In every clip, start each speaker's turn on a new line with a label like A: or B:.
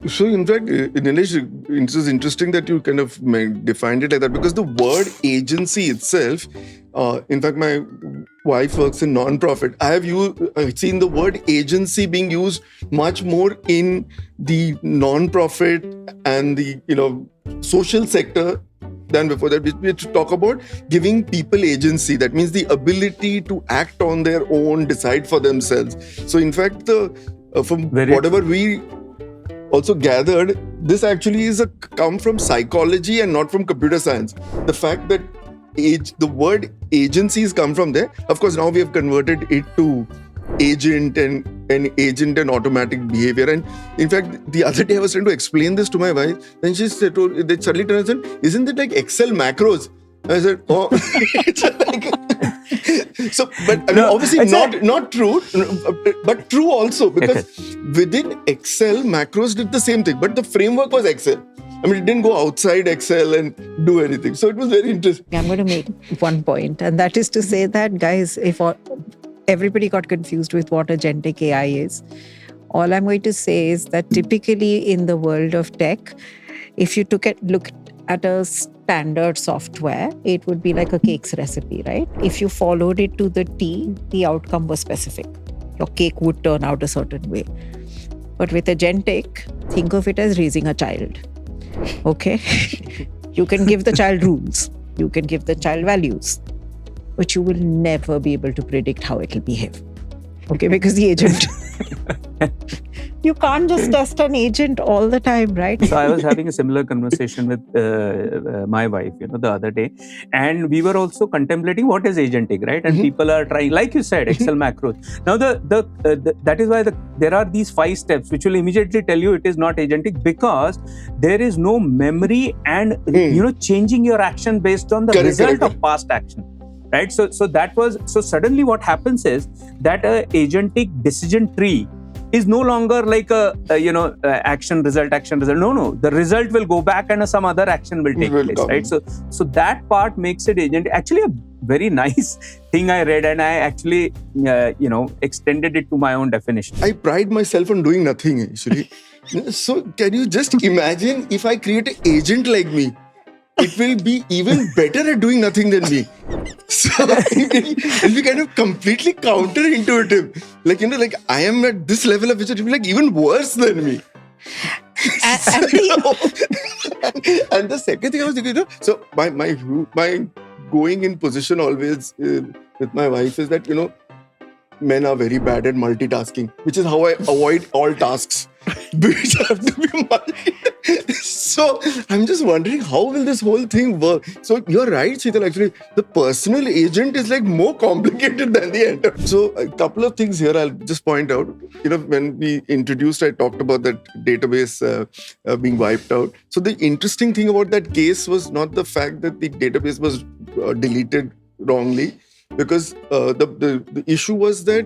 A: So in fact, Nilesh, it is interesting that you kind of defined it like that, because the word agency itself, in fact, my wife works in non-profit. I've seen the word agency being used much more in the non-profit and the social sector than before that. We talk about giving people agency. That means the ability to act on their own, decide for themselves. So in fact, from whatever we also gathered, this actually is come from psychology and not from computer science. The fact that the word agencies come from there. Of course, now we have converted it to agent and automatic behavior. And in fact, the other day I was trying to explain this to my wife, and she said, they suddenly turned and said, "Isn't it like Excel macros?" I said, "Oh." So, but I mean, obviously not true, but true also, because within Excel, macros did the same thing, but the framework was Excel. I mean, it didn't go outside Excel and do anything. So it was very interesting.
B: I'm going to make one point, and that is to say that, guys, if everybody got confused with what agentic AI is, all I'm going to say is that typically in the world of tech, if you look at a standard software, it would be like a cake's recipe, right? If you followed it to the T, the outcome was specific. Your cake would turn out a certain way. But with agentic, think of it as raising a child. Okay? You can give the child rules. You can give the child values. But you will never be able to predict how it will behave. Okay? Because the agent... You can't just test an agent all the time, right?
C: So I was having a similar conversation with my wife, the other day, and we were also contemplating what is agentic, right? And people are trying, like you said, Excel macros. Now, that is why there are these 5 steps which will immediately tell you it is not agentic, because there is no memory and changing your action based on the result of past action. Right? So suddenly what happens is that a agentic decision tree is no longer like action result. No. The result will go back and some other action will take place, right? So that part makes it agent. Actually, a very nice thing I read, and I actually, extended it to my own definition.
A: I pride myself on doing nothing, actually. So can you just imagine if I create an agent like me? It will be even better at doing nothing than me. So it'll be kind of completely counterintuitive. Like I am at this level of it will be like even worse than me. And the second thing I was thinking, so my going in position always with my wife is that, men are very bad at multitasking, which is how I avoid all tasks which have to be multi. So I'm just wondering, how will this whole thing work? So you're right, Sheetal, actually, the personal agent is like more complicated than the enterprise. So a couple of things here I'll just point out. When we introduced, I talked about that database being wiped out. So the interesting thing about that case was not the fact that the database was deleted wrongly, because the issue was that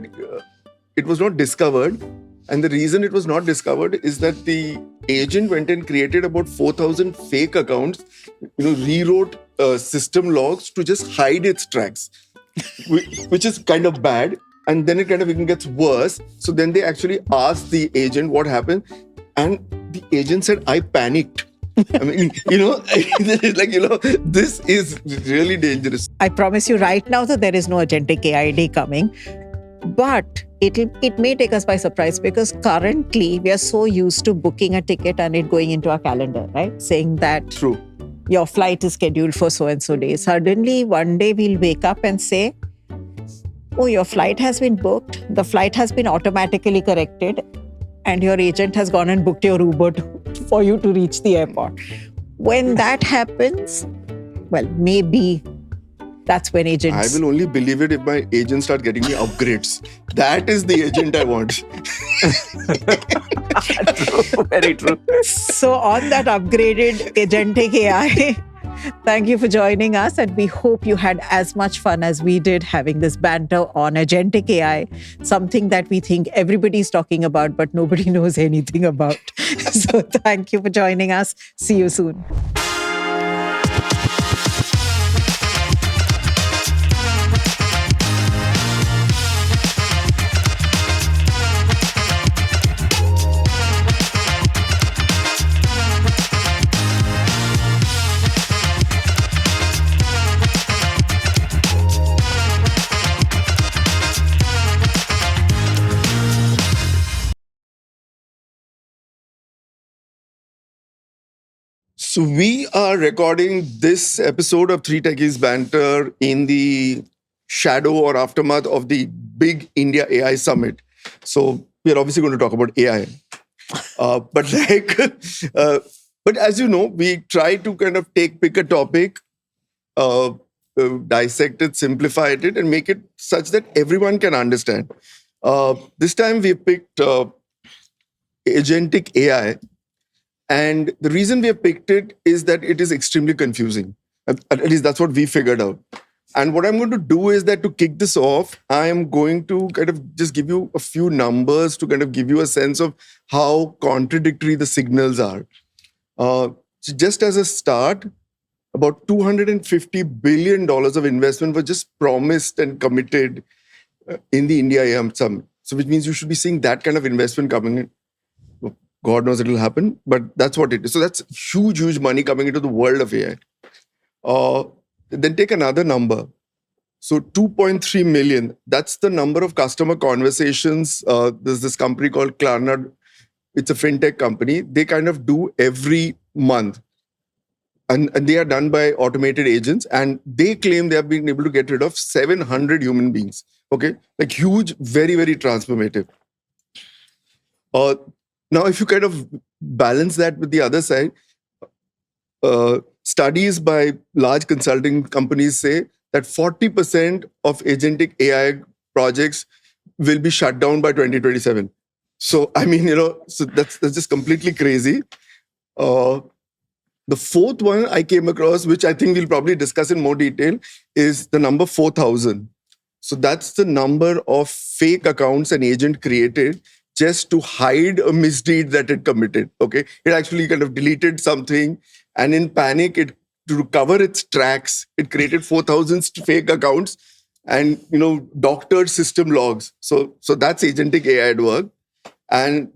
A: it was not discovered. And the reason it was not discovered is that the agent went and created about 4,000 fake accounts, rewrote system logs to just hide its tracks, which is kind of bad. And then it kind of even gets worse. So then they actually asked the agent what happened. And the agent said, "I panicked." I mean, it's like, this is really dangerous.
B: I promise you right now that there is no agentic AI day coming. But it may take us by surprise, because currently we are so used to booking a ticket and it going into our calendar, right? Saying that
A: True.
B: Your flight is scheduled for so-and-so day. Suddenly, one day we'll wake up and say, "Oh, your flight has been booked. The flight has been automatically corrected. And your agent has gone and booked your Uber for you to reach the airport." When that happens, well, maybe that's when agents...
A: I will only believe it if my agent starts getting me upgrades. That is the agent I want.
C: True, very true.
B: So on that upgraded agentic AI, thank you for joining us, and we hope you had as much fun as we did having this banter on agentic AI, something that we think everybody's talking about but nobody knows anything about. So thank you for joining us. See you soon.
A: So we are recording this episode of Three Techies Banter in the shadow or aftermath of the big India AI Summit. So we're obviously going to talk about AI. But like, but as you know, we try to kind of pick a topic, dissect it, simplify it, and make it such that everyone can understand. This time we picked Agentic AI. And the reason we have picked it is that it is extremely confusing. At least that's what we figured out. And what I'm going to do is that to kick this off, I am going to kind of just give you a few numbers to kind of give you a sense of how contradictory the signals are. So just as a start, about $250 billion of investment was just promised and committed in the India AI Summit. So which means you should be seeing that kind of investment coming in. God knows it will happen, but that's what it is. So that's huge, huge money coming into the world of AI. Then take another number. So 2.3 million, that's the number of customer conversations. There's this company called Klarna. It's a fintech company. They kind of do every month. And they are done by automated agents. And they claim they have been able to get rid of 700 human beings. Okay? Like huge, very, very transformative. Now, if you kind of balance that with the other side, studies by large consulting companies say that 40% of agentic AI projects will be shut down by 2027. So, I mean, so that's just completely crazy. The fourth one I came across, which I think we'll probably discuss in more detail, is the number 4,000. So that's the number of fake accounts an agent created just to hide a misdeed that it committed. Okay, it actually kind of deleted something, and in panic, to cover its tracks, it created 4,000 fake accounts and doctored system logs. So that's agentic AI at work, and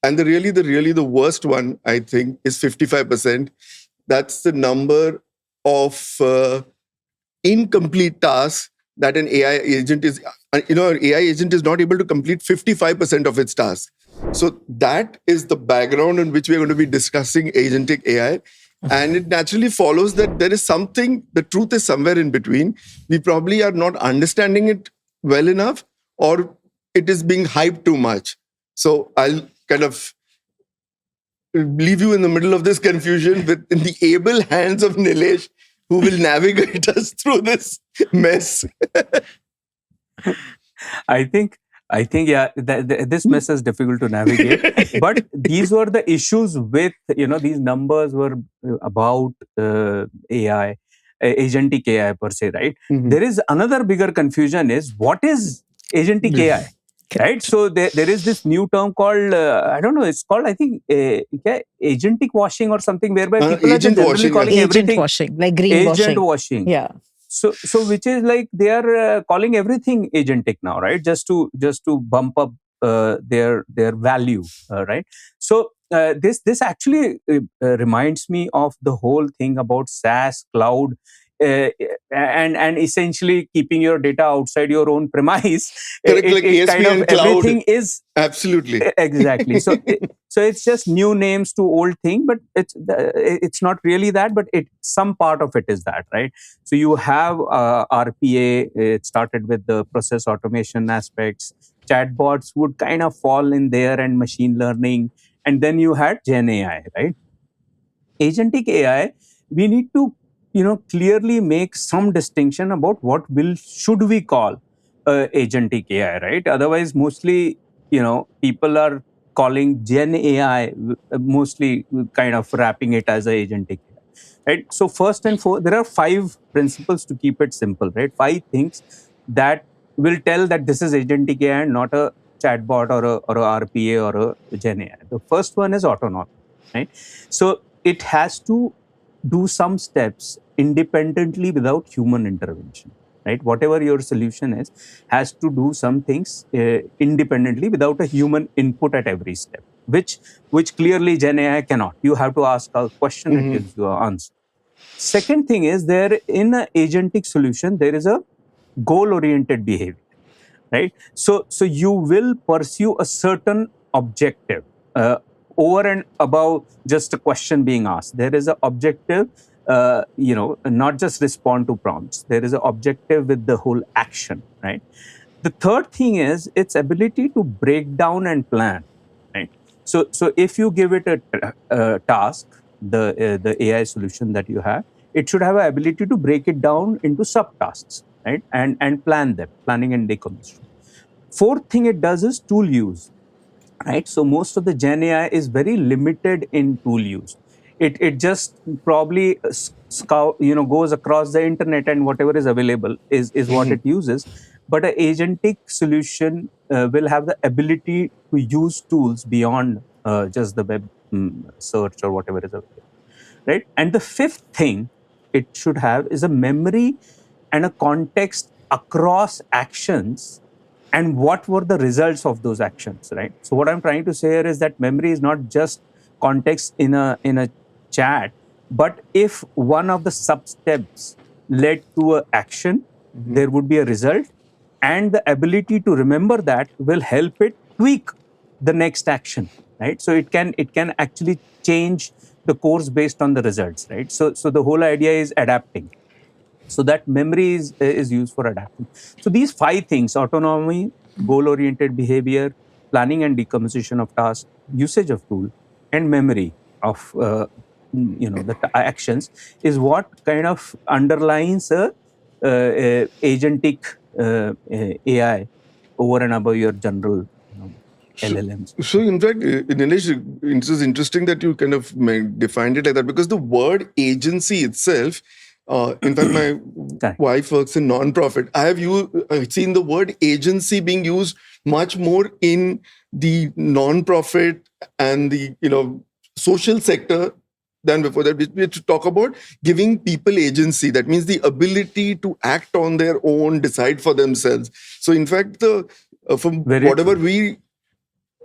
A: the worst one I think is 55%. That's the number of incomplete tasks that an AI agent is. An AI agent is not able to complete 55% of its tasks. So that is the background in which we're going to be discussing agentic AI. And it naturally follows that there is something, the truth is somewhere in between. We probably are not understanding it well enough, or it is being hyped too much. So I'll kind of leave you in the middle of this confusion in the able hands of Nilesh, who will navigate us through this mess.
C: I think, yeah, this mess is difficult to navigate. But these were the issues with, these numbers were about AI, agentic AI per se, right?
A: Mhm.
C: There is another bigger confusion is what is agentic AI? Right, so there is this new term called I don't know. It's called, I think, agentic washing or something, whereby people are
A: Agent
C: generally
A: washing,
C: calling
B: Agent
C: everything
B: washing, like green
C: agent
B: washing.
C: washing.
B: Yeah.
C: So which is like they are calling everything agentic now, right? Just to bump up their value, right? So this actually reminds me of the whole thing about SaaS cloud. And essentially keeping your data outside your own premise.
A: Correct, like
C: It kind of
A: ESPN cloud.
C: everything is
A: Absolutely.
C: exactly. So it's just new names to old thing, but it's not really that, but some part of it is that, right? So you have RPA. It started with the process automation aspects. Chatbots would kind of fall in there, and machine learning, and then you had GenAI, right? Agentic AI, we need to clearly make some distinction about what should we call agentic AI, right? Otherwise, mostly people are calling Gen AI, mostly kind of wrapping it as a agentic AI, right? So first and foremost, there are 5 principles to keep it simple, right? 5 things that will tell that this is agentic AI and not a chatbot or a RPA or a Gen AI. The first one is autonomy, right? So it has to do some steps independently without human intervention, right? Whatever your solution is has to do some things independently without a human input at every step, which clearly Gen AI cannot. You have to ask a question, it gives you an answer. Second thing is, there in an agentic solution there is a goal oriented behavior, right? So you will pursue a certain objective. over and above just a question being asked. There is an objective, not just respond to prompts. There is an objective with the whole action, right? The third thing is its ability to break down and plan, right? So if you give it a task, the AI solution that you have, it should have an ability to break it down into subtasks, right? And plan them, planning and decomposition. Fourth thing it does is tool use, right? So most of the Gen AI is very limited in tool use. It just probably goes across the internet, and whatever is available is what it uses. But an agentic solution will have the ability to use tools beyond just the web search or whatever is available, right? And the fifth thing it should have is a memory and a context across actions and what were the results of those actions, right? So what I'm trying to say here is that memory is not just context in a chat, but if one of the sub steps led to an action, there would be a result, and the ability to remember that will help it tweak the next action, right? So it can actually change the course based on the results, right? So the whole idea is adapting. So that memory is used for adapting. So these 5 things: autonomy, goal-oriented behavior, planning and decomposition of tasks, usage of tool, and memory of the actions, is what kind of underlines a agentic AI over and above your general LLMs.
A: So in fact, Nilesh, it is interesting that you kind of defined it like that, because the word agency itself, in fact, my wife works in non-profit. I've seen the word agency being used much more in the non-profit and the social sector than before that. We talk about giving people agency. That means the ability to act on their own, decide for themselves. So in fact, from whatever we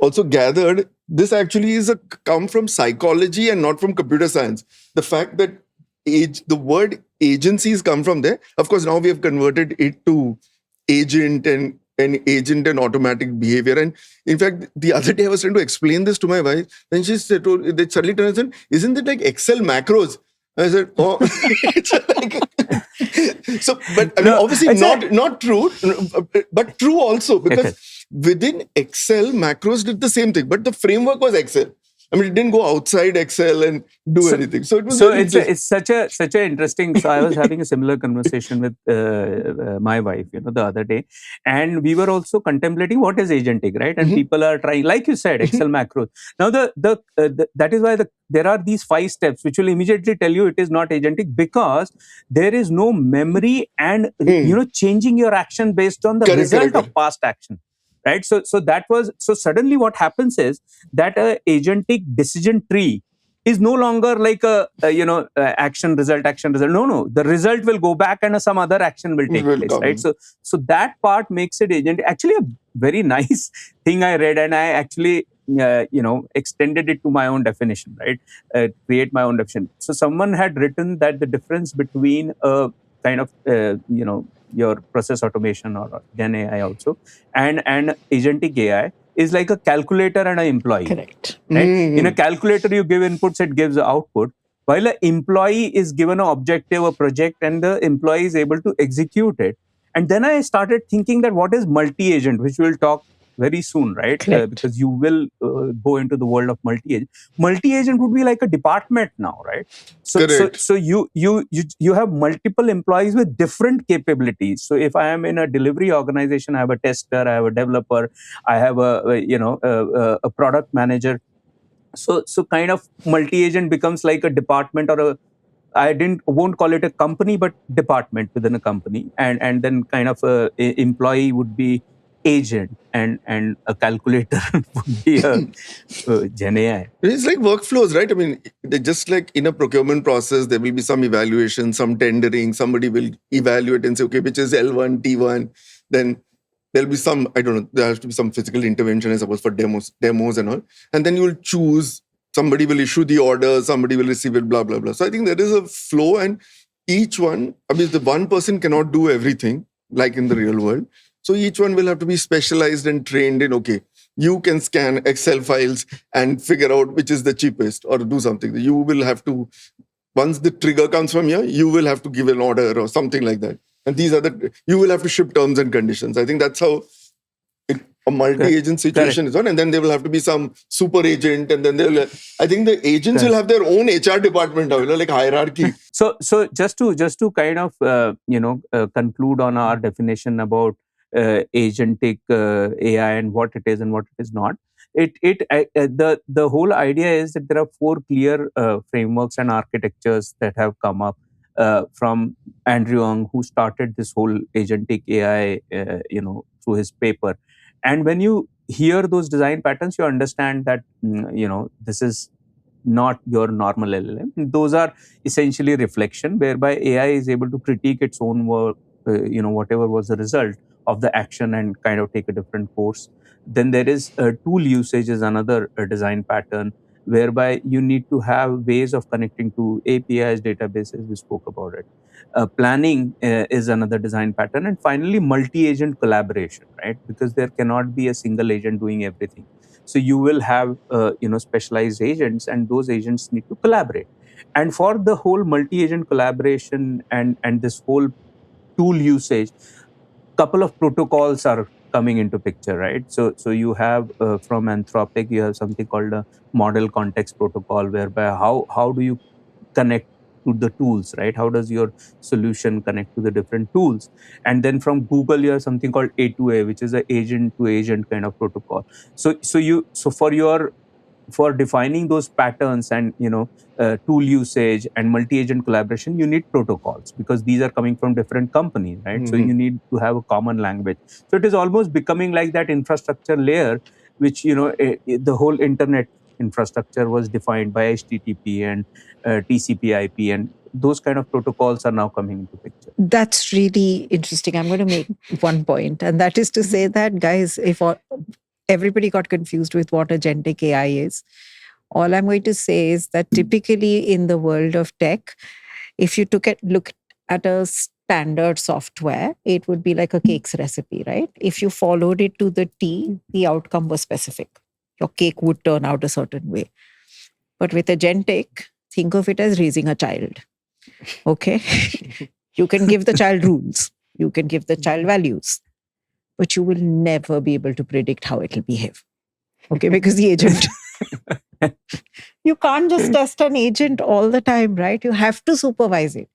A: also gathered, this actually is come from psychology and not from computer science. The fact that the word agencies come from there. Of course, now we have converted it to agent and automatic behavior. And in fact, the other day I was trying to explain this to my wife, and she said, they suddenly turned and said, "Isn't it like Excel macros?" I said, "Oh." So, but I mean, obviously not true, but true also, because within Excel, macros did the same thing, but the framework was Excel. I mean, it didn't go outside Excel and do anything. So it was.
C: So it's such a interesting. So I was having a similar conversation with my wife, the other day, and we were also contemplating what is agentic, right? And people are trying, like you said, Excel macros. Now that is why there are these 5 steps which will immediately tell you it is not agentic, because there is no memory and changing your action based on the result of past action. Right. So suddenly what happens is that a agentic decision tree is no longer like action result. No. The result will go back and some other action will take place. Right. So that part makes it agentic. Actually, a very nice thing I read, and I actually extended it to my own definition. Right. Create my own definition. So someone had written that the difference between a kind of your process automation or Gen AI also and agentic AI is like a calculator and an employee.
B: Correct.
C: Right? In a calculator, you give inputs, it gives output. While an employee is given an objective, a project, and the employee is able to execute it. And then I started thinking that what is multi-agent, which we'll talk very soon, right? Because you will go into the world of multi-agent. Multi-agent would be like a department now, right? So you have multiple employees with different capabilities. So if I am in a delivery organization, I have a tester, I have a developer, I have a product manager. So kind of multi-agent becomes like a department or won't call it a company, but department within a company, and then kind of a employee would be agent, and a calculator would be a Gen AI.
A: It's like workflows, right? I mean, just like in a procurement process, there will be some evaluation, some tendering. Somebody will evaluate and say, okay, which is L1, T1. Then there'll be some, I don't know, there has to be some physical intervention, I suppose, for demos and all. And then you'll choose, somebody will issue the order, somebody will receive it, blah, blah, blah. So I think there is a flow, and each one, I mean, the one person cannot do everything like in the real world. So each one will have to be specialized and trained in, okay, you can scan Excel files and figure out which is the cheapest or do something. You will have to, once the trigger comes from here, you will have to give an order or something like that. And these are you will have to ship terms and conditions. I think that's how a multi-agent situation is on. And then there will have to be some super agent. And then I think the agents will have their own HR department, like hierarchy.
C: So just to kind of conclude on our definition about agentic AI and what it is and what it is not. The whole idea is that there are 4 clear frameworks and architectures that have come up from Andrew Ng, who started this whole agentic AI, through his paper. And when you hear those design patterns, you understand that this is not your normal LLM. Those are essentially reflection, whereby AI is able to critique its own work, whatever was the result of the action, and kind of take a different course. Then there is tool usage is another design pattern, whereby you need to have ways of connecting to APIs, databases. We spoke about it. Planning is another design pattern, and finally multi-agent collaboration, right? Because there cannot be a single agent doing everything. So you will have specialized agents, and those agents need to collaborate. And for the whole multi-agent collaboration and this whole tool usage, couple of protocols are coming into picture, right? So you have from Anthropic, you have something called a model context protocol, whereby how do you connect to the tools, right? How does your solution connect to the different tools? And then from Google, you have something called A2A, which is an agent to agent kind of protocol. So for defining those patterns and tool usage and multi-agent collaboration, you need protocols, because these are coming from different companies, right? So you need to have a common language. So it is almost becoming like that infrastructure layer, which the whole internet infrastructure was defined by HTTP and TCP/IP, and those kind of protocols are now coming into picture.
B: That's really interesting. I'm going to make one point, and that is to say that, guys, if everybody got confused with what agentic AI is, all I'm going to say is that typically in the world of tech, if you look at a standard software, it would be like a cake's recipe, right? If you followed it to the T, the outcome was specific. Your cake would turn out a certain way. But with agentic, think of it as raising a child. Okay? You can give the child rules. You can give the child values. But you will never be able to predict how it will behave. Okay? Because the agent... You can't just test an agent all the time, right? You have to supervise it.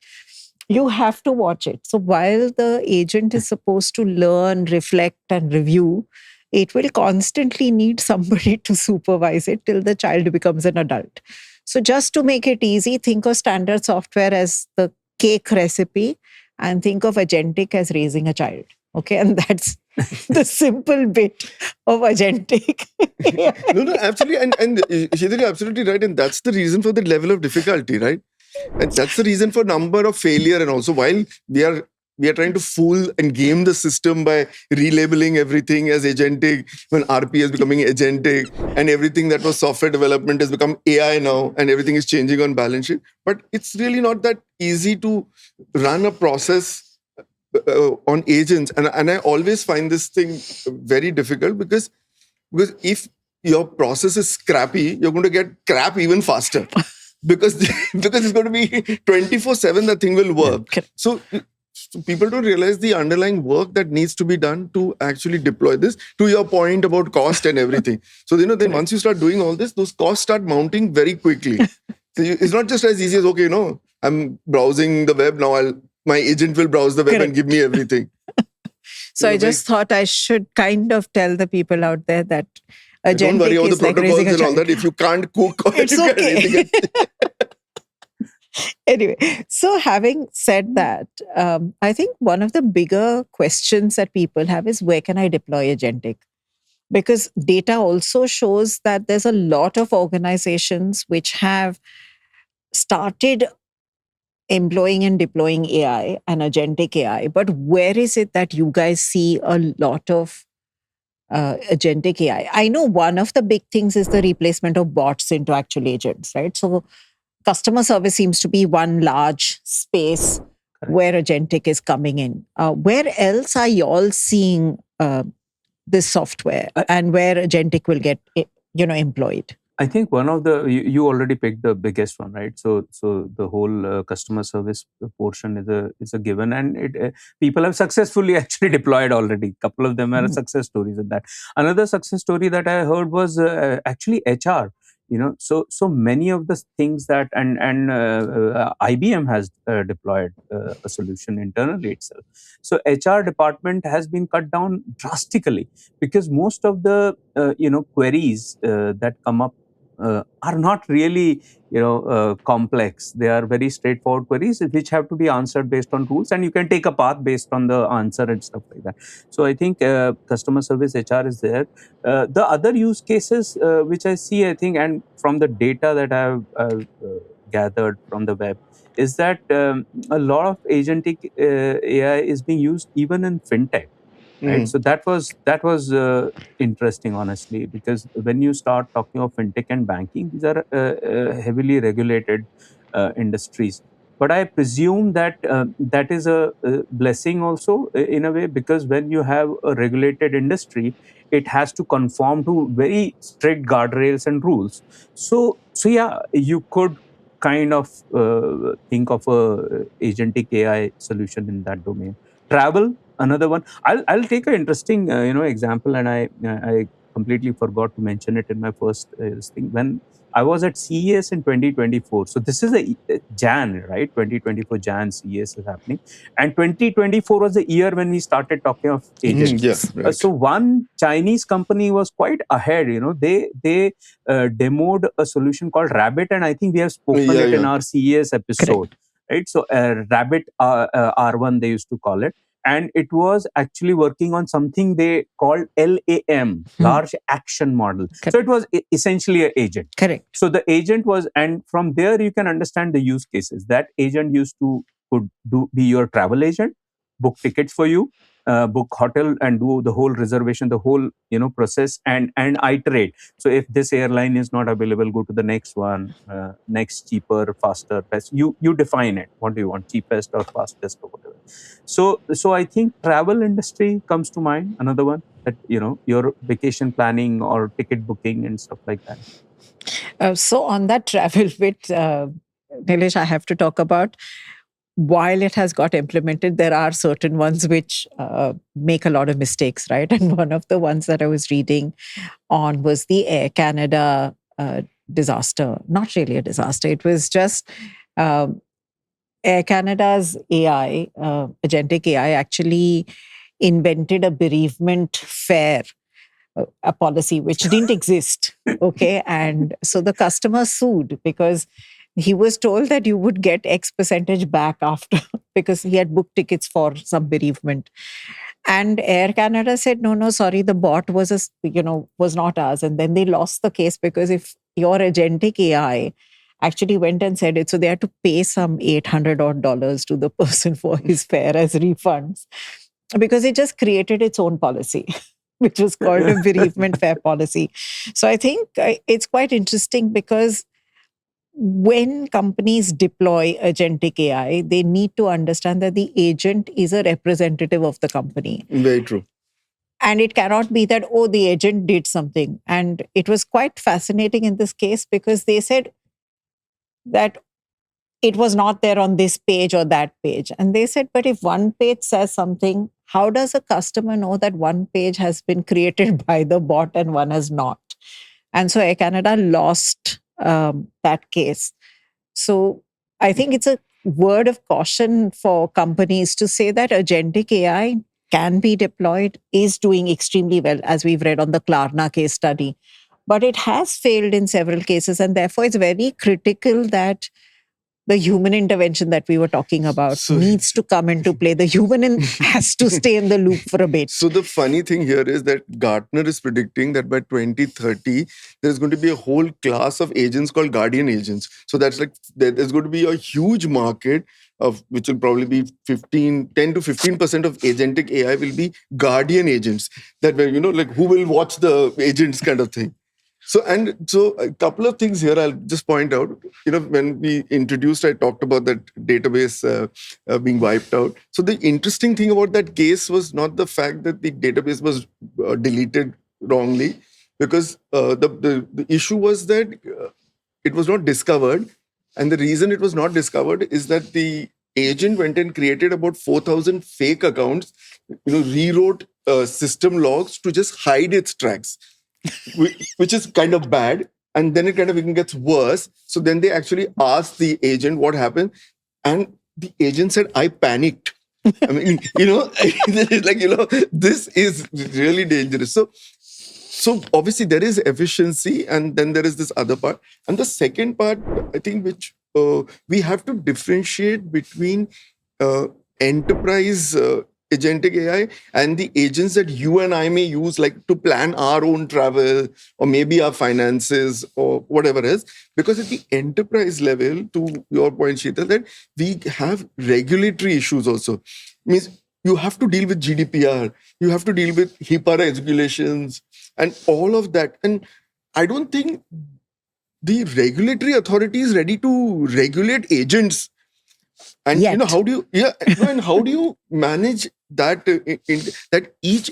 B: You have to watch it. So while the agent is supposed to learn, reflect, and review, it will constantly need somebody to supervise it till the child becomes an adult. So just to make it easy, think of standard software as the cake recipe and think of agentic as raising a child. Okay, and that's the simple bit of agentic.
A: No, absolutely. And Shidri, you're absolutely right. And that's the reason for the level of difficulty, right? And that's the reason for number of failure. And also while we are trying to fool and game the system by relabeling everything as agentic, when RP is becoming agentic and everything that was software development has become AI now and everything is changing on balance sheet. But it's really not that easy to run a process on agents. And I always find this thing very difficult because if your process is scrappy, you're going to get crap even faster. Because it's going to be 24/7, the thing will work. So people don't realize the underlying work that needs to be done to actually deploy this, to your point about cost and everything. So, then once you start doing all this, those costs start mounting very quickly. So it's not just as easy as, okay, I'm browsing the web, now my agent will browse the web and give me everything.
B: So I just thought I should kind of tell the people out there that agentic
A: don't worry about the protocols
B: like
A: and all that. If you can't cook or
B: it's okay. Anyway, so having said that, I think one of the bigger questions that people have is, where can I deploy agentic? Because data also shows that there's a lot of organizations which have started employing and deploying AI and agentic AI. But where is it that you guys see a lot of agentic AI? I know one of the big things is the replacement of bots into actual agents, right? So customer service seems to be one large space where agentic is coming in. Where else are you all seeing this software and where agentic will get employed?
C: I think one of the you already picked the biggest one, right? So the whole customer service portion is a given, and people have successfully actually deployed already. Couple of them are success stories in that. Another success story that I heard was actually HR. So many of the things that and IBM has deployed a solution internally itself. So HR department has been cut down drastically because most of the queries that come up are not really complex. They are very straightforward queries which have to be answered based on rules, and you can take a path based on the answer and stuff like that. So I think customer service HR is there. The other use cases which I see, I think, and from the data that I've gathered from the web, is that a lot of agentic AI is being used even in fintech. Right. So that was interesting, honestly, because when you start talking of fintech and banking, these are heavily regulated industries. But I presume that that is a blessing also in a way, because when you have a regulated industry, it has to conform to very strict guardrails and rules. So yeah, you could kind of think of a agentic AI solution in that domain. Travel, another one. I'll take an interesting example, and I completely forgot to mention it in my first thing when I was at CES in 2024. So this is a Jan, right? 2024 Jan CES is happening, and 2024 was the year when we started talking of agents.
A: Yeah, right.
C: So one Chinese company was quite ahead. They demoed a solution called Rabbit, and I think we have spoken it in our CES episode.
B: Correct.
C: Right, so Rabbit R1 they used to call it, and it was actually working on something they called LAM, large action model.
B: Correct.
C: So it was essentially an agent.
B: Correct.
C: So the agent was, and from there you can understand the use cases. That agent could be your travel agent, book tickets for you, book hotel, and do the whole reservation, the whole process, and iterate. So if this airline is not available, go to the next one, next cheaper, faster, best. You define it. What do you want, cheapest or fastest or whatever. So I think travel industry comes to mind. Another one that your vacation planning or ticket booking and stuff like that.
B: So on that travel bit, Nilesh, I have to talk about, while it has got implemented, there are certain ones which make a lot of mistakes, right? And one of the ones that I was reading on was the Air Canada disaster. Not really a disaster. It was just Air Canada's AI, Agentic AI, actually invented a bereavement fare, a policy which didn't exist. Okay. And so the customer sued because he was told that you would get X percentage back after, because he had booked tickets for some bereavement. And Air Canada said, no, sorry, the bot was not ours. And then they lost the case, because if your agentic AI actually went and said it, so they had to pay some $800 odd to the person for his fare as refunds, because it just created its own policy, which was called a bereavement fare policy. So I think it's quite interesting, because when companies deploy agentic AI, they need to understand that the agent is a representative of the company.
A: Very true.
B: And it cannot be that, oh, the agent did something. And it was quite fascinating in this case, because they said that it was not there on this page or that page. And they said, but if one page says something, how does a customer know that one page has been created by the bot and one has not? And so Air Canada lost that case. So I think it's a word of caution for companies to say that agentic AI can be deployed, is doing extremely well, as we've read on the Klarna case study. But it has failed in several cases, and therefore it's very critical that the human intervention that we were talking about needs to come into play. The human has to stay in the loop for a bit.
A: So the funny thing here is that Gartner is predicting that by 2030, there's going to be a whole class of agents called guardian agents. So that's like, there's going to be a huge market of which will probably be 10 to 15% of agentic AI will be guardian agents. That were, like who will watch the agents kind of thing. So a couple of things here I'll just point out. When we introduced, I talked about that database being wiped out. So the interesting thing about that case was not the fact that the database was deleted wrongly, because the issue was that it was not discovered, and the reason it was not discovered is that the agent went and created about 4,000 fake accounts, rewrote system logs to just hide its tracks, which is kind of bad. And then it kind of even gets worse. So then they actually asked the agent what happened. And the agent said, I panicked. I mean, it's like, this is really dangerous. So obviously there is efficiency, and then there is this other part. And the second part, I think, which we have to differentiate between enterprise agentic AI and the agents that you and I may use, like to plan our own travel or maybe our finances or whatever else. Because at the enterprise level, to your point, Sheetal, that we have regulatory issues also. Means you have to deal with GDPR, you have to deal with HIPAA regulations and all of that. And I don't think the regulatory authority is ready to regulate agents. And
B: Yet.
A: How do you and how do you manage that that each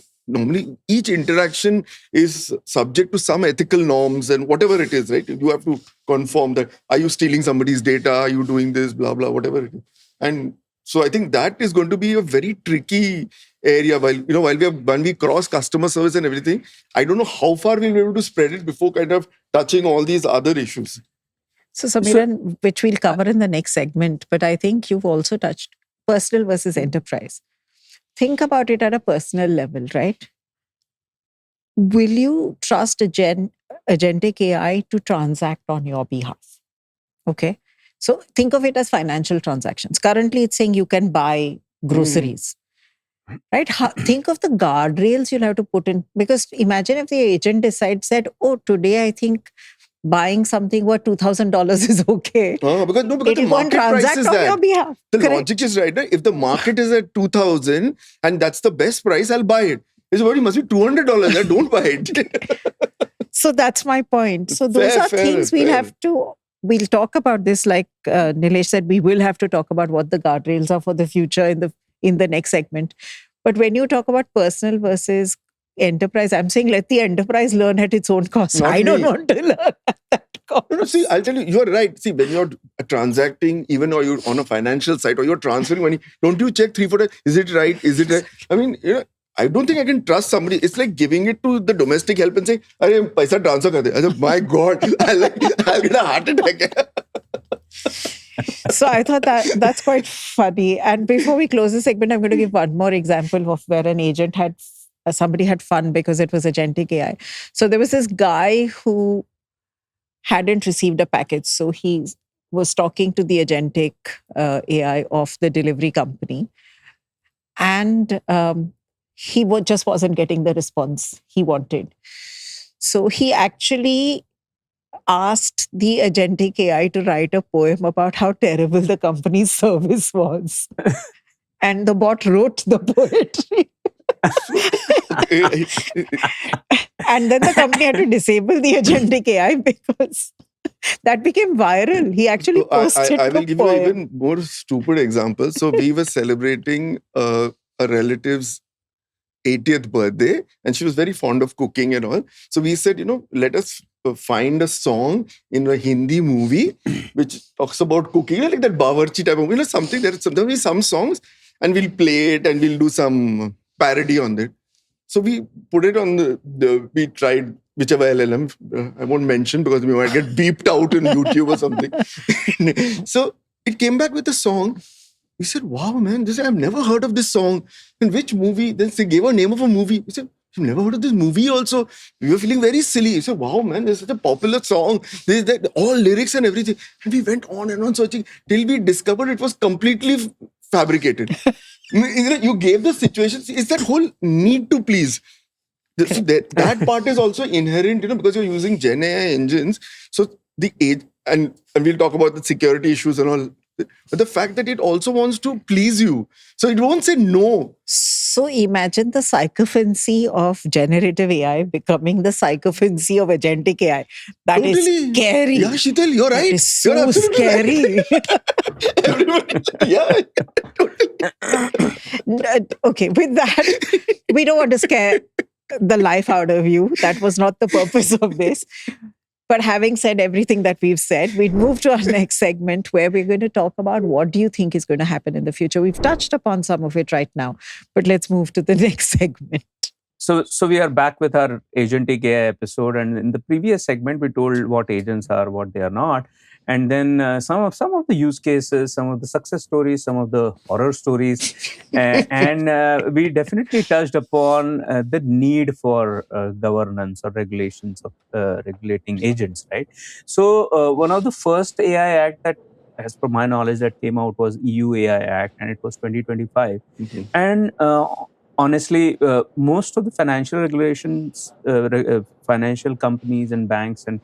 A: interaction is subject to some ethical norms and whatever it is, right? You have to confirm that, are you stealing somebody's data, are you doing this, blah blah, whatever it is. And so I think that is going to be a very tricky area. When we cross customer service and everything, I don't know how far we'll be able to spread it before kind of touching all these other issues.
B: So Samiran, which we'll cover in the next segment, but I think you've also touched personal versus enterprise. Think about it at a personal level, right? Will you trust agentic AI to transact on your behalf? Okay. So think of it as financial transactions. Currently, it's saying you can buy groceries. Right? Think of the guardrails you'll have to put in. Because imagine if the agent decides that, oh, today I think buying something worth $2,000 is okay.
A: Because the market price is that.
B: Your behalf.
A: The logic is right. If the market is at 2,000 and that's the best price, I'll buy it. It's what, it must be $200. I don't buy it.
B: So that's my point. So those are things we'll have to. We'll talk about this, like Nilesh said. We will have to talk about what the guardrails are for the future in the next segment. But when you talk about personal versus enterprise, I'm saying let the enterprise learn at its own cost. I don't want to learn at that cost.
A: No, see, I'll tell you, you're right. See, when you're transacting, even or you're on a financial site or you're transferring money, don't you check 3-4 times? Is it right? Is it right? I mean, I don't think I can trust somebody. It's like giving it to the domestic help and saying, "Arey, paisa transfer kar de." I said, my God, I'll get a heart attack.
B: So I thought that's quite funny. And before we close the segment, I'm going to give one more example of where an agent somebody had fun because it was agentic AI. So there was this guy who hadn't received a package. So he was talking to the agentic AI of the delivery company. And he just wasn't getting the response he wanted. So he actually asked the agentic AI to write a poem about how terrible the company's service was. And the bot wrote the poetry. And then the company had to disable the agentic AI because that became viral. He actually posted
A: I will give
B: poem.
A: you even more stupid examples. So we were celebrating a relative's 80th birthday, and she was very fond of cooking and all. So we said, let us find a song in a Hindi movie which talks about cooking, like that Bawarchi type of, something. There are some songs, and we'll play it and we'll do some parody on it. So we put it on we tried whichever LLM, I won't mention because we might get beeped out on YouTube or something. So it came back with a song. We said, wow, man, I've never heard of this song. In which movie? Then they gave a name of a movie. We said, you've never heard of this movie also? We were feeling very silly. We said, wow, man, this is such a popular song. There's all lyrics and everything. And we went on and on searching till we discovered it was completely fabricated. You gave the situation. It's that whole need to please. That part is also inherent, because you're using GenAI engines. So the age, and we'll talk about the security issues and all. but the fact that it also wants to please you. So it won't say no.
B: So imagine the sycophancy of generative AI becoming the sycophancy of agentic AI. That is
A: Totally.
B: scary.
A: Yeah, Sheetal, you're
B: That
A: right.
B: is
A: You're
B: so
A: absolutely
B: scary.
A: right. Everybody, yeah.
B: Okay, with that, we don't want to scare the life out of you. That was not the purpose of this. But having said everything that we've said, we'd move to our next segment where we're going to talk about what do you think is going to happen in the future. We've touched upon some of it right now, but let's move to the next segment.
C: So we are back with our Agentic AI episode, and in the previous segment, we told what agents are, what they are not, and then some of the use cases, some of the success stories, some of the horror stories, and we definitely touched upon the need for governance or regulations of regulating agents, right? So one of the first AI Act that, as per my knowledge, that came out was EU AI Act, and it was 2025,
A: Mhm.
C: and honestly, most of the financial regulations, financial companies and banks and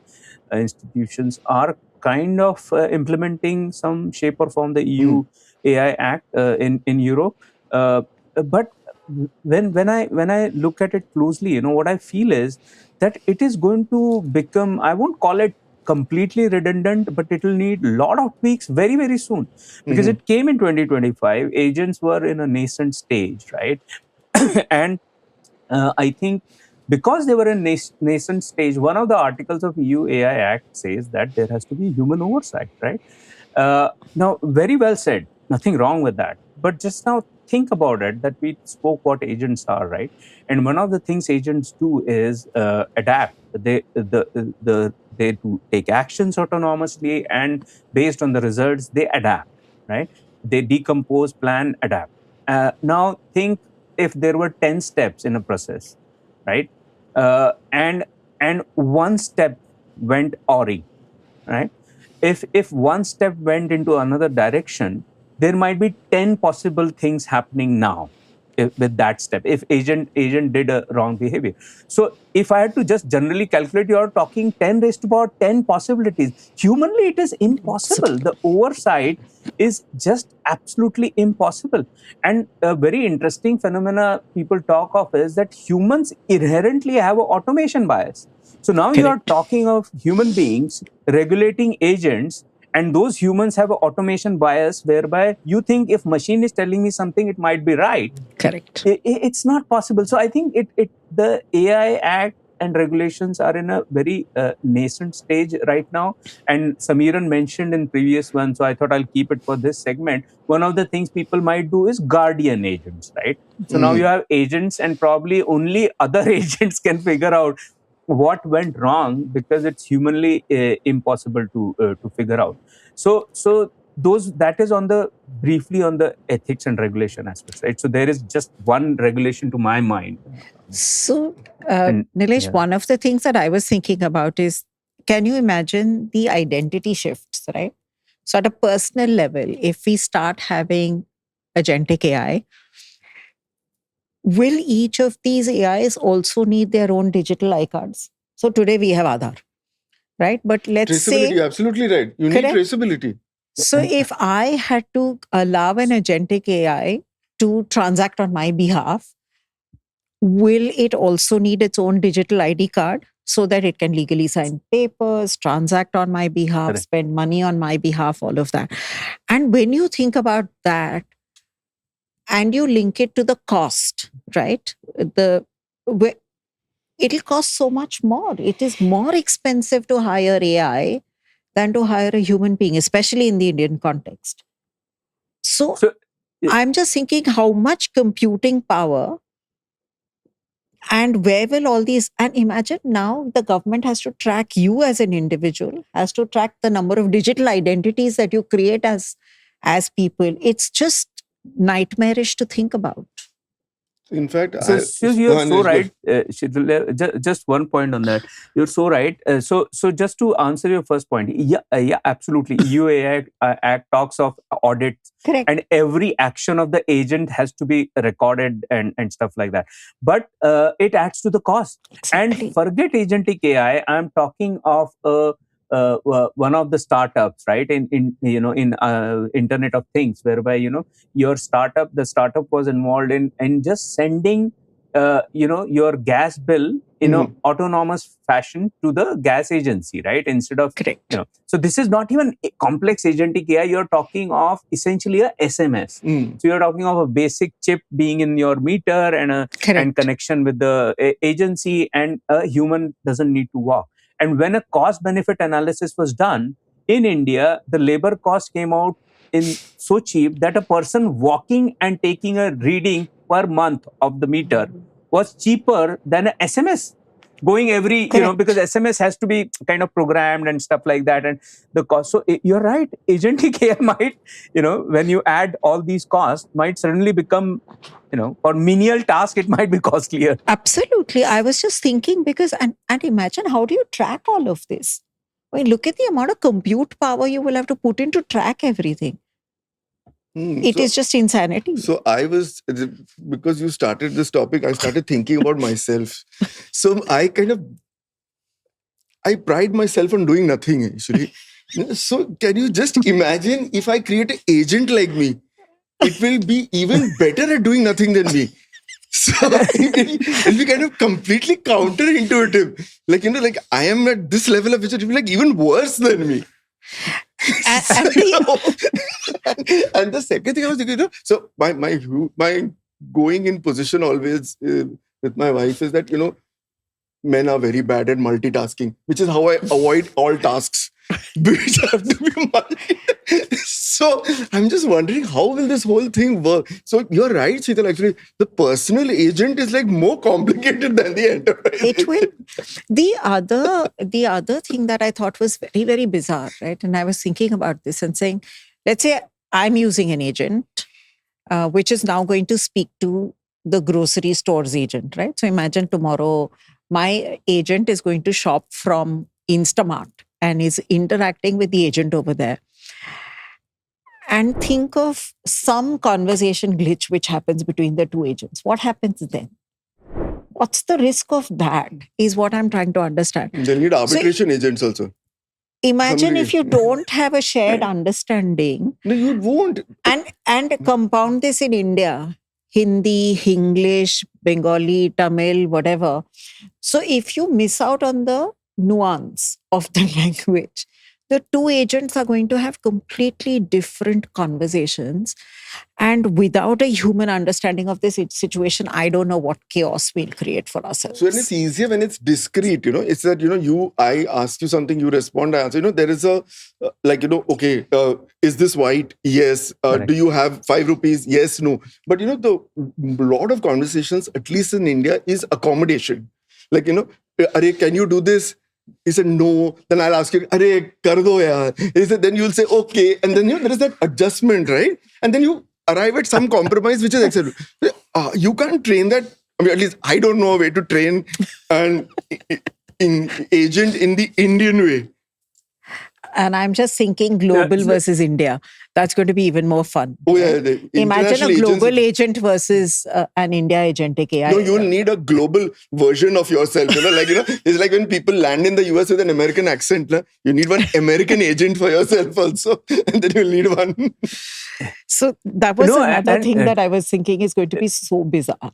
C: institutions are kind of implementing some shape or form the EU AI Act in Europe. But when I look at it closely, what I feel is that it is going to become, I won't call it completely redundant, but it will need a lot of tweaks very, very soon, because
A: Mhm.
C: it came in 2025. Agents were in a nascent stage, right? And I think because they were in nascent stage, one of the articles of EU AI Act says that there has to be human oversight, right? Now, very well said. Nothing wrong with that. But just now think about it, that we spoke what agents are, right? And one of the things agents do is adapt. They do take actions autonomously, and based on the results, they adapt, right? They decompose, plan, adapt. Now think if there were 10 steps in a process, right? And one step went awry, right? If one step went into another direction, there might be 10 possible things happening now, with that step, if agent did a wrong behavior. So if I had to just generally calculate, you are talking 10 raised to about 10 possibilities. Humanly, it is impossible. The oversight is just absolutely impossible. And a very interesting phenomena people talk of is that humans inherently have an automation bias. So now you are
B: Correct.
C: talking of human beings regulating agents, and those humans have an automation bias whereby you think if machine is telling me something, it might be right.
B: Correct.
C: It's not possible. So I think the AI Act and regulations are in a very nascent stage right now. And Samiran mentioned in previous one, so I thought I'll keep it for this segment. One of the things people might do is guardian agents, right? So now you have agents, and probably only other agents can figure out what went wrong, because it's humanly impossible to figure out. So those, that is on the briefly on the ethics and regulation aspects, right? So there is just one regulation to my mind.
B: So,
C: And
B: Nilesh,
C: yeah.
B: one of the things that I was thinking about is, can you imagine the identity shifts, right? So, at a personal level, if we start having agentic AI, will each of these AIs also need their own digital iCards? So, today we have Aadhaar, right? But let's
A: Traceability,
B: say,
A: absolutely right. You need
B: correct.
A: traceability.
B: So, if I had to allow an agentic AI to transact on my behalf, will it also need its own digital ID card so that it can legally sign papers, transact on my behalf,
C: Correct.
B: spend money on my behalf, all of that? And when you think about that and you link it to the cost, right? It'll cost so much more. It is more expensive to hire AI than to hire a human being, especially in the Indian context. So
C: So
B: I'm just thinking how much computing power and where will all these, and imagine now the government has to track you as an individual, has to track the number of digital identities that you create as people. It's just nightmarish to think about.
A: In fact,
C: so you're so
A: Nilesh,
C: right, Shidul. Just one point on that. You're so right. So just to answer your first point, yeah, absolutely. EUAI Act talks of audits,
B: Correct.
C: and every action of the agent has to be recorded and stuff like that. But it adds to the cost.
B: Exactly.
C: And forget agentic AI. I'm talking of a one of the startups, right? In Internet of Things, whereby the startup was involved in just sending your gas bill in a autonomous fashion to the gas agency, right? Instead of
B: Correct.
C: so this is not even a complex agentic AI. You're talking of essentially a SMS. So you're talking of a basic chip being in your meter and
B: Correct.
C: connection with the agency, and a human doesn't need to walk. And when a cost benefit analysis was done in India, the labor cost came out in so cheap that a person walking and taking a reading per month of the meter was cheaper than an SMS going every,
B: Correct.
C: because SMS has to be kind of programmed and stuff like that. And the cost. So you're right. Agentic AI might, when you add all these costs, might suddenly become, for menial task, it might be costlier.
B: Absolutely. I was just thinking because, and imagine, how do you track all of this? I mean, look at the amount of compute power you will have to put in to track everything. It is just insanity.
A: So I was, because you started this topic, I started thinking about myself. So I pride myself on doing nothing, actually. So can you just imagine if I create an agent like me? It will be even better at doing nothing than me. So it'll be kind of completely counterintuitive. Like I am at this level of which it will be like even worse than me. And the second thing I was thinking, so my going in position always with my wife is that, men are very bad at multitasking, which is how I avoid all tasks which have to be multi. So I'm just wondering, how will this whole thing work? So you're right, Sheetal, actually, the personal agent is like more complicated than the enterprise.
B: It will. The other thing that I thought was very, very bizarre, right? And I was thinking about this and saying, let's say I'm using an agent, which is now going to speak to the grocery store's agent, right? So imagine tomorrow, my agent is going to shop from Instamart and is interacting with the agent over there. And think of some conversation glitch which happens between the two agents. What happens then? What's the risk of that is what I'm trying to understand.
A: They'll need arbitration agents also.
B: Imagine if you don't have a shared understanding.
A: No, you won't.
B: And compound this in India, Hindi, English, Bengali, Tamil, whatever. So if you miss out on the nuance of the language, the two agents are going to have completely different conversations. And without a human understanding of this situation, I don't know what chaos we'll create for ourselves.
A: So when it's easier when it's discrete, it's that, I ask you something, you respond, I answer. There is a, okay, is this white? Yes. Do you have 5 rupees? Yes, no. But, the lot of conversations, at least in India, is accommodation. Like, Are, can you do this? He said, no. Then I'll ask you, Arey, kar do yaar. He said, then you'll say, okay. And then there is that adjustment, right? And then you arrive at some compromise, which is acceptable. You can't train that. I mean, at least I don't know a way to train an agent in the Indian way.
B: And I'm just thinking global versus India. That's going to be even more fun.
A: Oh, yeah.
B: Imagine a global agent versus an India agentic AI.
A: No, you'll need a global version of yourself. It's like when people land in the US with an American accent. You need one American agent for yourself also. And then you'll need one.
B: So that was another thing that I was thinking is going to be so bizarre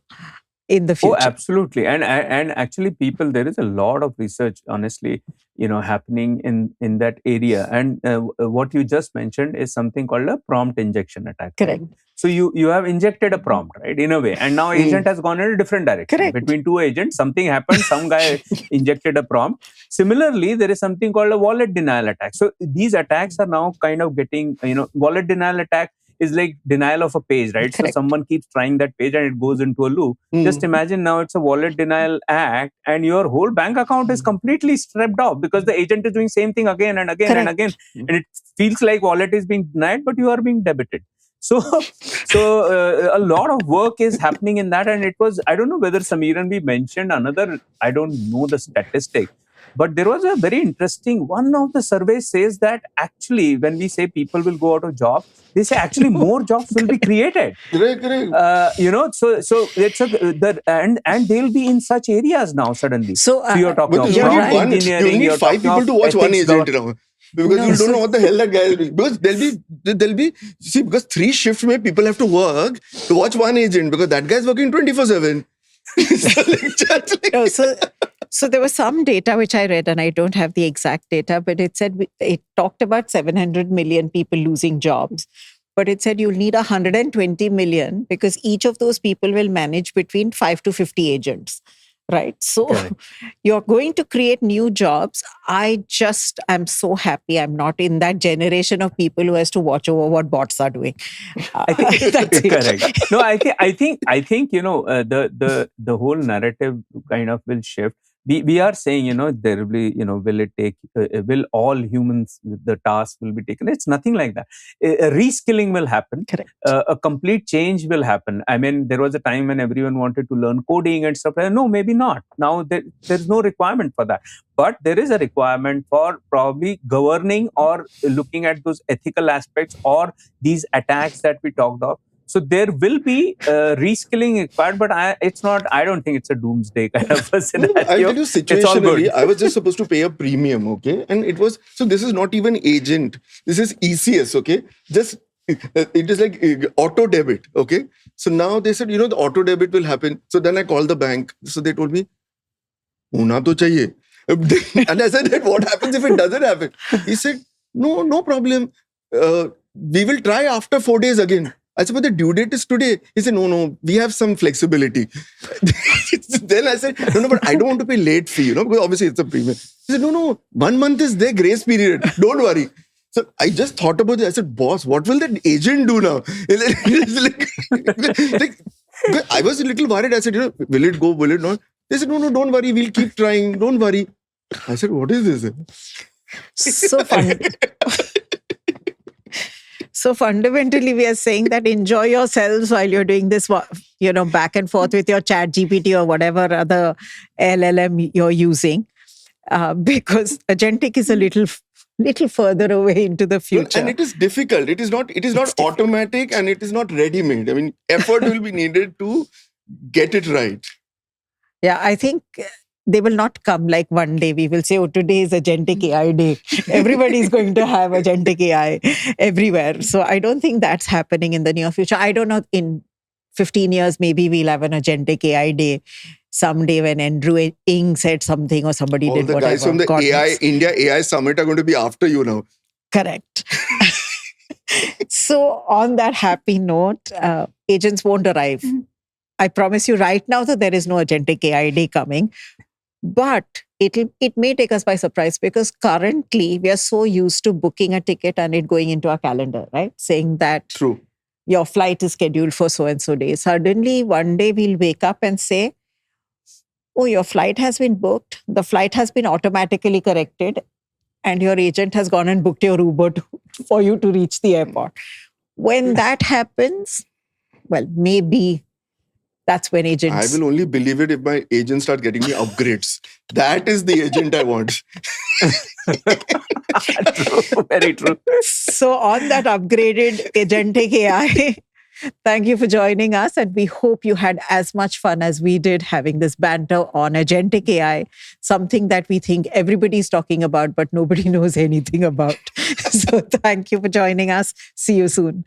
B: in the future.
C: Oh, absolutely. And actually, there is a lot of research, honestly, happening in that area. And what you just mentioned is something called a prompt injection attack.
B: Correct.
C: Right? So you have injected a prompt, right, in a way. And now agent has gone in a different direction.
B: Correct.
C: Between two agents, something happened. Some guy injected a prompt. Similarly, there is something called a wallet denial attack. So these attacks are now kind of getting, wallet denial attack is like denial of a page, right?
B: Correct.
C: So someone keeps trying that page and it goes into a loop. Just imagine now it's a wallet denial act and your whole bank account is completely stripped off because the agent is doing same thing again and again and again. And it feels like wallet is being denied, but you are being debited. So a lot of work is happening in that. And it was, I don't know whether Samir and we mentioned another, I don't know the statistic, But there was a very interesting one of the surveys says that actually when we say people will go out of job, they say actually more jobs will be created.
A: Correct.
C: So it's and they'll be in such areas now suddenly.
B: So,
C: You're talking
A: But
C: of
A: you
B: you're
A: need
C: prompt
B: right.
C: engineering.
A: you
C: You're
A: need 5
C: talking
A: people
C: of
A: to watch one
C: ethics,
A: agent now. Because
B: No,
A: you don't
B: so-
A: know what the hell that guy is doing. Because there'll be see, because 3 shifts mein people have to work to watch one agent because that guy's working 24/7.
B: No, so there was some data which I read, and I don't have the exact data, but it said it talked about 700 million people losing jobs. But it said you'll need 120 million because each of those people will manage between 5 to 50 agents. Right. So
C: Correct.
B: you're going to create new jobs. I'm so happy I'm not in that generation of people who has to watch over what bots are doing.
C: I think
B: That's it.
C: correct. No, I think the whole narrative kind of will shift. We are saying there will be will it take will all humans the task will be taken? It's nothing like that. A reskilling will happen.
B: Correct.
C: A complete change will happen. I mean, there was a time when everyone wanted to learn coding and stuff. No, maybe not. Now there's no requirement for that. But there is a requirement for probably governing or looking at those ethical aspects or these attacks that we talked of. So there will be reskilling required, but I don't think it's a doomsday kind of a
A: No,
C: scenario.
A: I'll tell you
C: It's all
A: situationally,
C: good.
A: I was just supposed to pay a premium, okay? And it was, so this is not even agent. This is ECS, okay? Just, it is like auto debit, okay? So now they said, the auto debit will happen. So then I called the bank. So they told me, "Hona to chahiye." And I said, what happens if it doesn't happen? He said, no problem. We will try after 4 days again. I said, but the due date is today. He said, no, we have some flexibility. Then I said, no, but I don't want to pay late fee, because obviously it's a premium. He said, no, 1 month is their grace period. Don't worry. So I just thought about it. I said, boss, what will that agent do now? I was a little worried. I said, will it go, will it not? They said, no, don't worry. We'll keep trying. Don't worry. I said, what is this?
B: So fun. So fundamentally, we are saying that enjoy yourselves while you're doing this, back and forth with your chat GPT or whatever other LLM you're using, because agentic is a little further away into the future.
A: And it is difficult. It is not automatic and it is not ready-made. I mean, effort will be needed to get it right.
B: Yeah, I think they will not come like one day. We will say, oh, today is Agentic AI day. Everybody's going to have Agentic AI everywhere. So I don't think that's happening in the near future. I don't know, in 15 years, maybe we'll have an Agentic AI day someday when Andrew Ng said something or somebody
A: All
B: did
A: the
B: whatever.
A: guys from the
B: God knows.
A: India AI Summit are going to be after you now.
B: Correct. So on that happy note, agents won't arrive. I promise you right now that there is no Agentic AI day coming. But it may take us by surprise because currently we are so used to booking a ticket and it going into our calendar, right? Saying that
A: True.
B: your flight is scheduled for so-and-so day. Suddenly one day we'll wake up and say, oh, your flight has been booked. The flight has been automatically corrected and your agent has gone and booked your Uber for you to reach the airport. When that happens, well, maybe that's when agents...
A: I will only believe it if my agents start getting me upgrades. That is the agent I want.
C: True, very true.
B: So on that upgraded Agentic AI, thank you for joining us. And we hope you had as much fun as we did having this banter on Agentic AI, something that we think everybody's talking about, but nobody knows anything about. So thank you for joining us. See you soon.